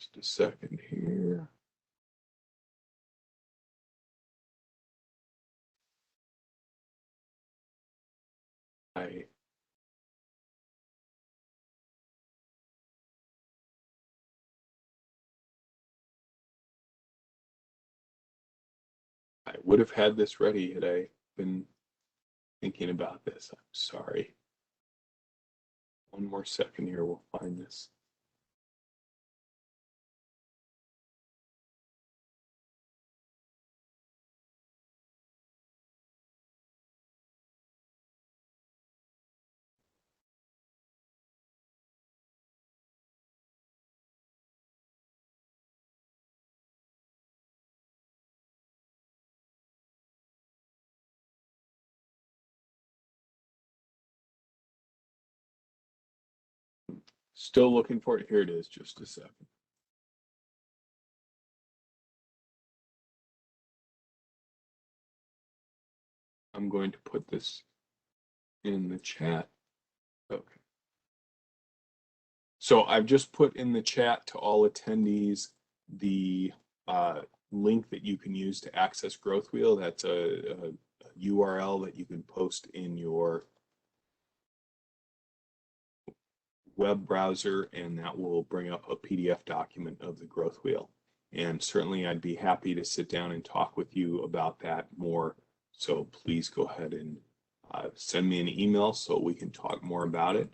Just a second here. I would have had this ready had I been thinking about this. I'm sorry. 1 more second here, we'll find this. Still looking for it. Here it is, just a second. I'm going to put this in the chat. Okay. So I've just put in the chat to all attendees the link that you can use to access Growth Wheel. That's a URL that you can post in your web browser, and that will bring up a PDF document of the Growth Wheel. And certainly I'd be happy to sit down and talk with you about that more. So please go ahead and send me an email so we can talk more about it.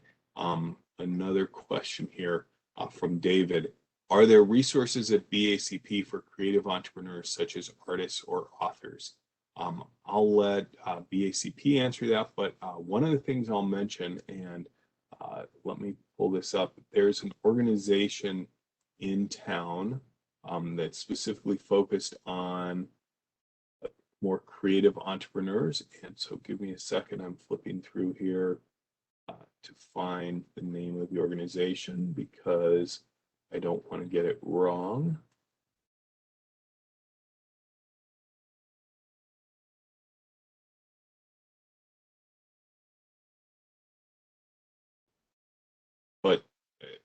Another question here from David. Are there resources at BACP for creative entrepreneurs such as artists or authors? I'll let BACP answer that, but one of the things I'll mention, and let me pull this up. There's an organization in town that's specifically focused on more creative entrepreneurs. And so give me a second. I'm flipping through here to find the name of the organization because I don't want to get it wrong. But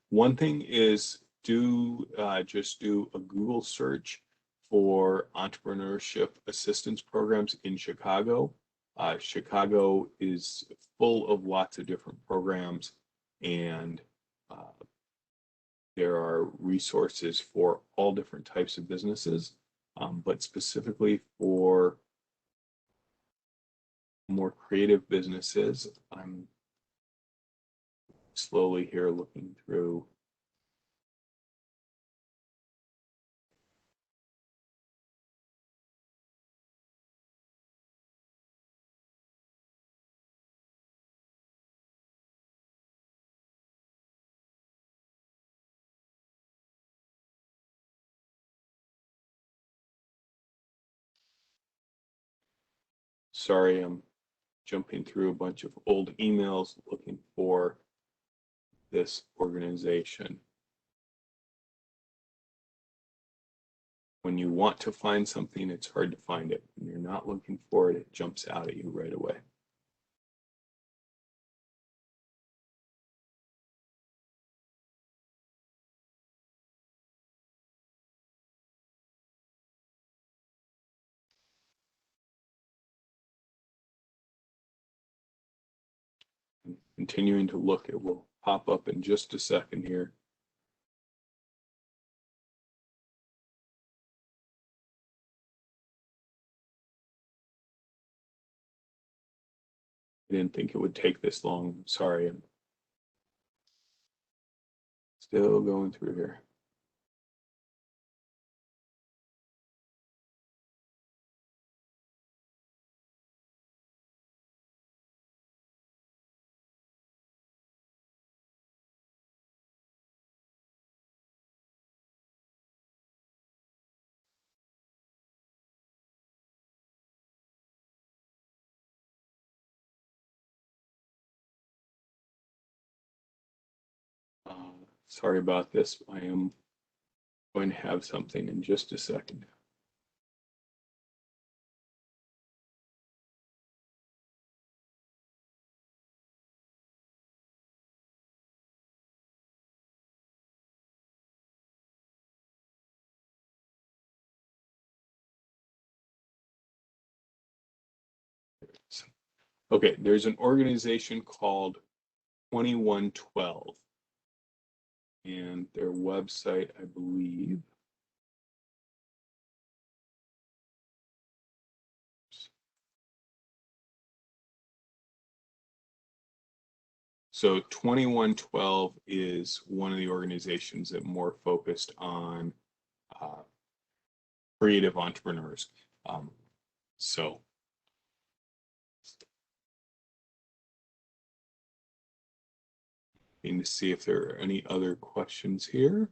one thing is just do a Google search for entrepreneurship assistance programs in Chicago. Chicago is full of lots of different programs, and there are resources for all different types of businesses, but specifically for more creative businesses, I'm slowly here looking through. Sorry, I'm jumping through a bunch of old emails looking for this organization. When you want to find something, it's hard to find it. When you're not looking for it, it jumps out at you right away. continuing to look. It will pop up in just a second here. I didn't think it would take this long. I'm sorry. I'm still going through here. Sorry about this. I am going to have something in just a second. Okay, there's an organization called 2112, and their website, I believe. So 2112 is one of the organizations that more focused on creative entrepreneurs. So need to see if there are any other questions here.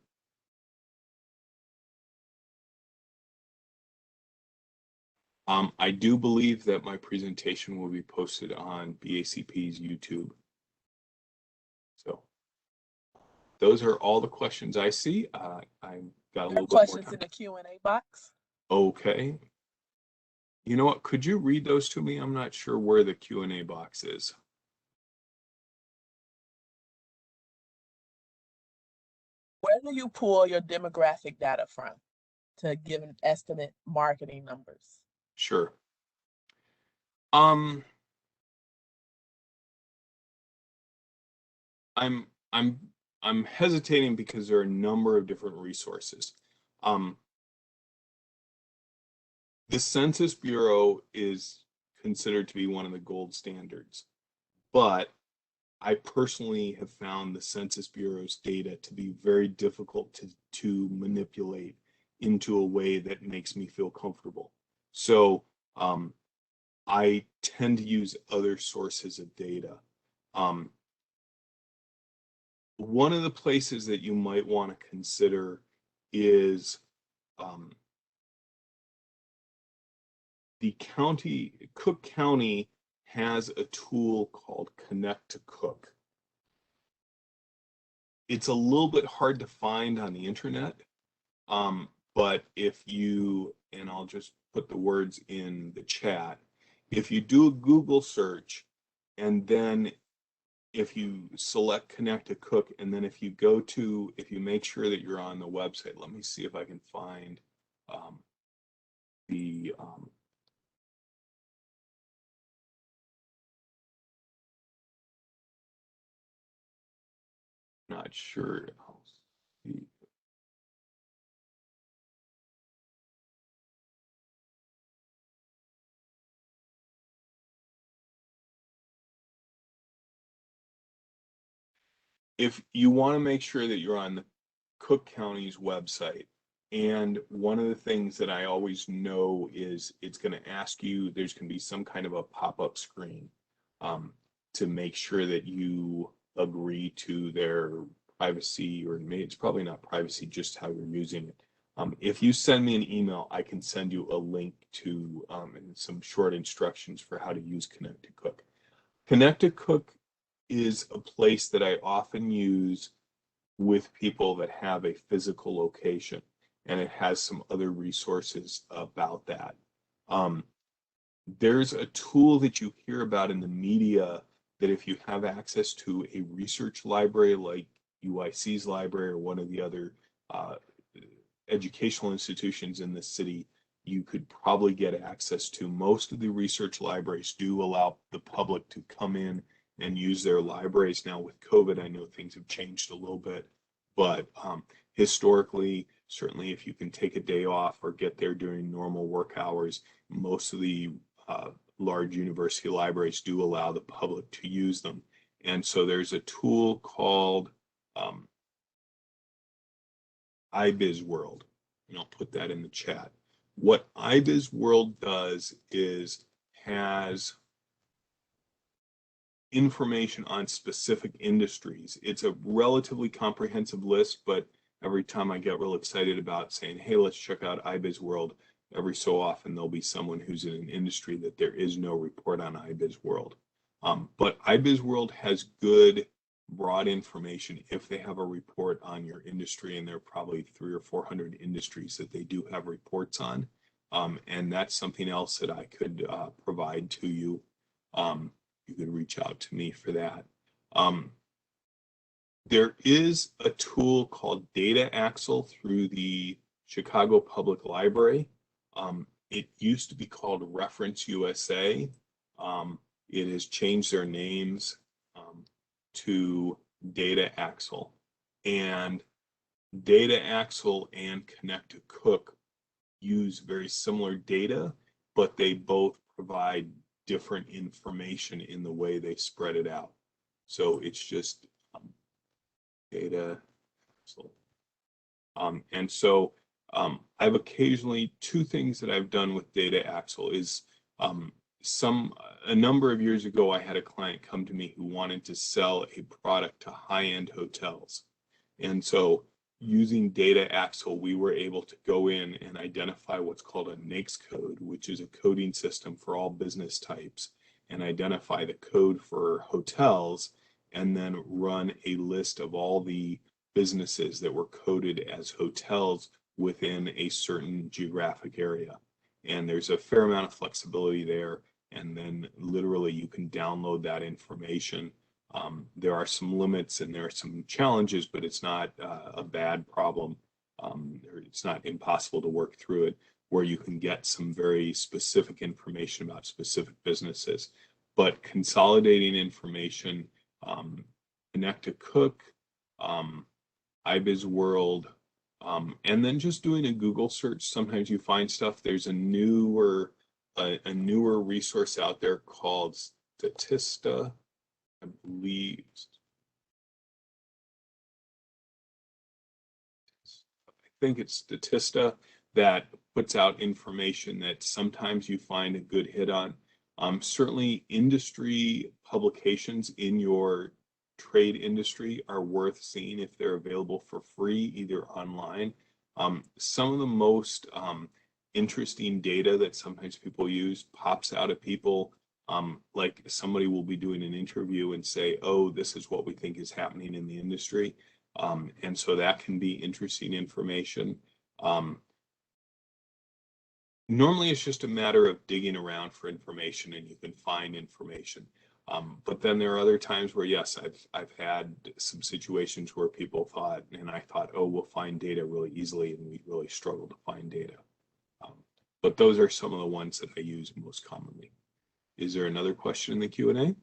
I do believe that my presentation will be posted on BACP's YouTube. So those are all the questions I see. I got a little bit more Questions time. in the Q&A box. Okay. You know what? Could you read those to me? I'm not sure where the Q&A box is. Where do you pull your demographic data from to give an estimate marketing numbers? Sure. I'm hesitating because there are a number of different resources. The Census Bureau is considered to be one of the gold standards, but I personally have found the Census Bureau's data to be very difficult to manipulate into a way that makes me feel comfortable. So I tend to use other sources of data. One of the places that you might want to consider is the county, Cook County has a tool called Connect to Cook. It's a little bit hard to find on the internet, but if you, and I'll just put the words in the chat, if you do a Google search and then if you select Connect to Cook, and then if you make sure that you're on the website, let me see if I can find the not sure. I'll see. If you want to make sure that you're on the Cook County's website, and one of the things that I always know is it's going to ask you, there's going to be some kind of a pop-up screen to make sure that you agree to their privacy, or maybe it's probably not privacy, just how you're using it. If you send me an email, I can send you a link to and some short instructions for how to use Connect to Cook. Connect to Cook is a place that I often use with people that have a physical location, and it has some other resources about that. There's a tool that you hear about in the media that if you have access to a research library like UIC's library or one of the other educational institutions in the city, you could probably get access to. Most of the research libraries do allow the public to come in and use their libraries. Now with COVID, I know things have changed a little bit, but historically, certainly if you can take a day off or get there during normal work hours, most of the large university libraries do allow the public to use them. And so there's a tool called iBiz World, and I'll put that in the chat. What iBiz World does is has information on specific industries. It's a relatively comprehensive list, but every time I get real excited about saying, hey, let's check out iBiz World, every so often there'll be someone who's in an industry that there is no report on iBiz World. But iBiz World has good broad information if they have a report on your industry, and there are probably 300 or 400 industries that they do have reports on. And that's something else that I could provide to you. You could reach out to me for that. There is a tool called Data Axle through the Chicago Public Library. It used to be called Reference USA. It has changed their names to Data Axle. And Data Axle and Connect to Cook use very similar data, but they both provide different information in the way they spread it out. So it's just Data Axle. And so I've occasionally, two things that I've done with Data Axle is a number of years ago, I had a client come to me who wanted to sell a product to high-end hotels. And so using Data Axle, we were able to go in and identify what's called a NAICS code, which is a coding system for all business types, and identify the code for hotels, and then run a list of all the businesses that were coded as hotels within a certain geographic area. And there's a fair amount of flexibility there. And then literally you can download that information. There are some limits and there are some challenges, but it's not a bad problem. It's not impossible to work through it, where you can get some very specific information about specific businesses. But consolidating information, Connect to Cook, iBiz World, and then just doing a Google search. Sometimes you find stuff. There's a newer resource out there called Statista, I believe. I think it's Statista that puts out information that sometimes you find a good hit on. Certainly industry publications in your trade industry are worth seeing if they're available for free, either online. Some of the most interesting data that sometimes people use pops out at people. Like somebody will be doing an interview and say, oh, this is what we think is happening in the industry. And so that can be interesting information. Normally it's just a matter of digging around for information and you can find information. But then there are other times where, yes, I've had some situations where people thought, and I thought, oh, we'll find data really easily, and we really struggle to find data. But those are some of the ones that I use most commonly. Is there another question in the Q&A?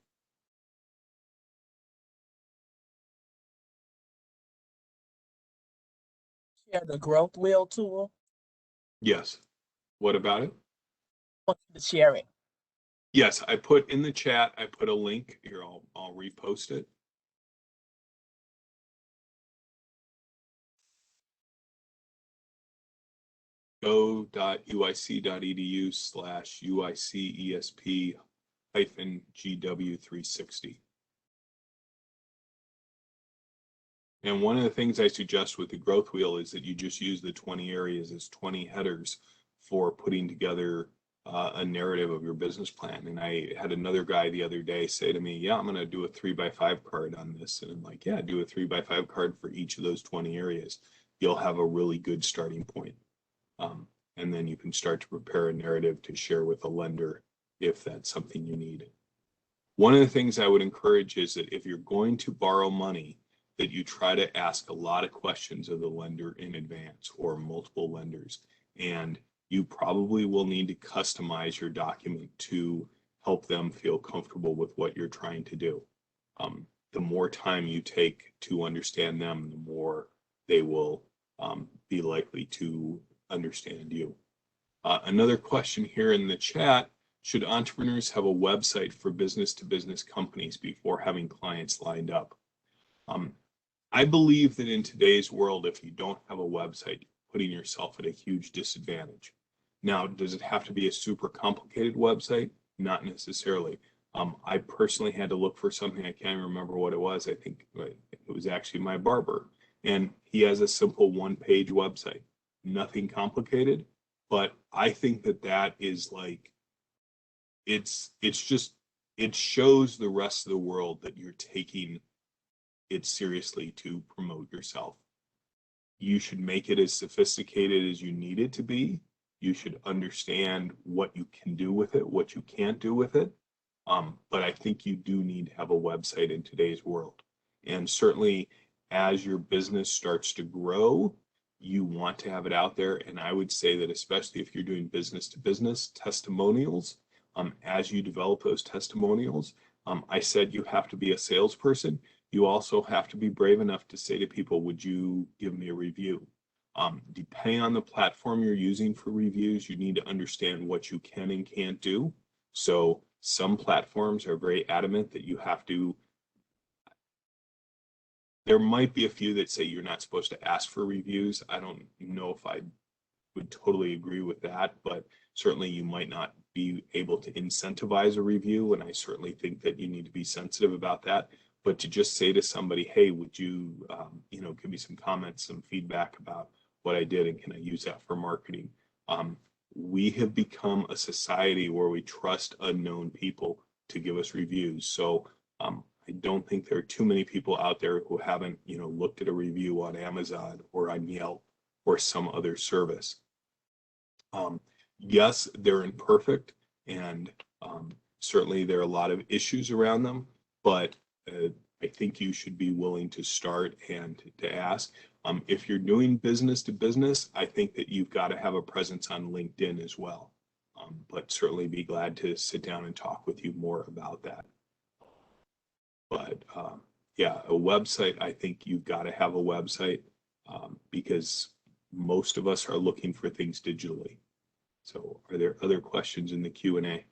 Share the growth wheel tool. Yes. What about it? I want you to share it. Yes, I put in the chat, I put a link here. I'll repost it. go.uic.edu/UICESP-GW360. And one of the things I suggest with the growth wheel is that you just use the 20 areas as 20 headers for putting together a narrative of your business plan. And I had another guy the other day say to me, yeah, I'm going to do a 3x5 card on this. And I'm like, yeah, do a 3x5 card for each of those 20 areas. You'll have a really good starting point. And then you can start to prepare a narrative to share with a lender if that's something you need. One of the things I would encourage is that if you're going to borrow money, that you try to ask a lot of questions of the lender in advance, or multiple lenders. And you probably will need to customize your document to help them feel comfortable with what you're trying to do. the more time you take to understand them, the more they will be likely to understand you. Another question here in the chat: should entrepreneurs have a website for business-to-business companies before having clients lined up? I believe that in today's world, if you don't have a website, you're putting yourself at a huge disadvantage. Now, does it have to be a super complicated website? Not necessarily. I personally had to look for something. I can't remember what it was. I think it was actually my barber, and he has a simple one-page website, nothing complicated. But I think that that is like, it's just, it shows the rest of the world that you're taking it seriously to promote yourself. You should make it as sophisticated as you need it to be. You should understand what you can do with it, what you can't do with it. But I think you do need to have a website in today's world. And certainly as your business starts to grow, you want to have it out there. And I would say that especially if you're doing business to business testimonials, as you develop those testimonials, I said you have to be a salesperson. You also have to be brave enough to say to people, would you give me a review? Depending on the platform you're using for reviews, you need to understand what you can and can't do. So some platforms are very adamant that you have to. There might be a few that say you're not supposed to ask for reviews. I don't know if I would totally agree with that, but certainly you might not be able to incentivize a review. And I certainly think that you need to be sensitive about that. But to just say to somebody, hey, would you, give me some comments, some feedback about what I did, and can I use that for marketing? We have become a society where we trust unknown people to give us reviews. So I don't think there are too many people out there who haven't, looked at a review on Amazon or on Yelp or some other service. Yes, they're imperfect, and certainly there are a lot of issues around them, but I think you should be willing to start and to ask. If you're doing business to business, I think that you've got to have a presence on LinkedIn as well. But certainly be glad to sit down and talk with you more about that. But yeah, a website, I think you've got to have a website because most of us are looking for things digitally. So are there other questions in the Q&A?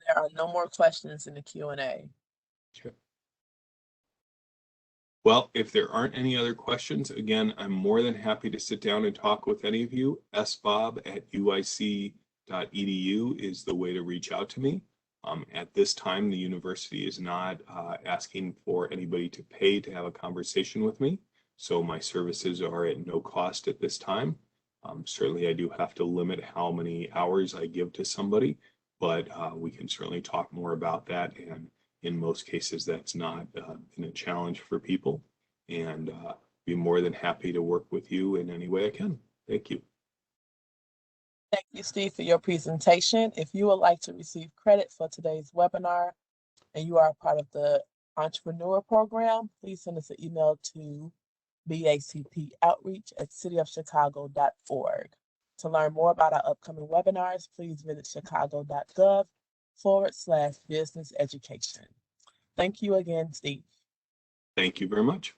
There are no more questions in the Q&A. Sure. Well, if there aren't any other questions, again, I'm more than happy to sit down and talk with any of you. sbob@uic.edu is the way to reach out to me. At this time, the university is not asking for anybody to pay to have a conversation with me. So my services are at no cost at this time. Certainly, I do have to limit how many hours I give to somebody, but we can certainly talk more about that. And in most cases, that's not been a challenge for people, and be more than happy to work with you in any way I can. Thank you. Thank you, Steve, for your presentation. If you would like to receive credit for today's webinar and you are a part of the Entrepreneurial program, please send us an email to bacpoutreach@cityofchicago.org. To learn more about our upcoming webinars, please visit chicago.gov/business education. Thank you again, Steve. Thank you very much.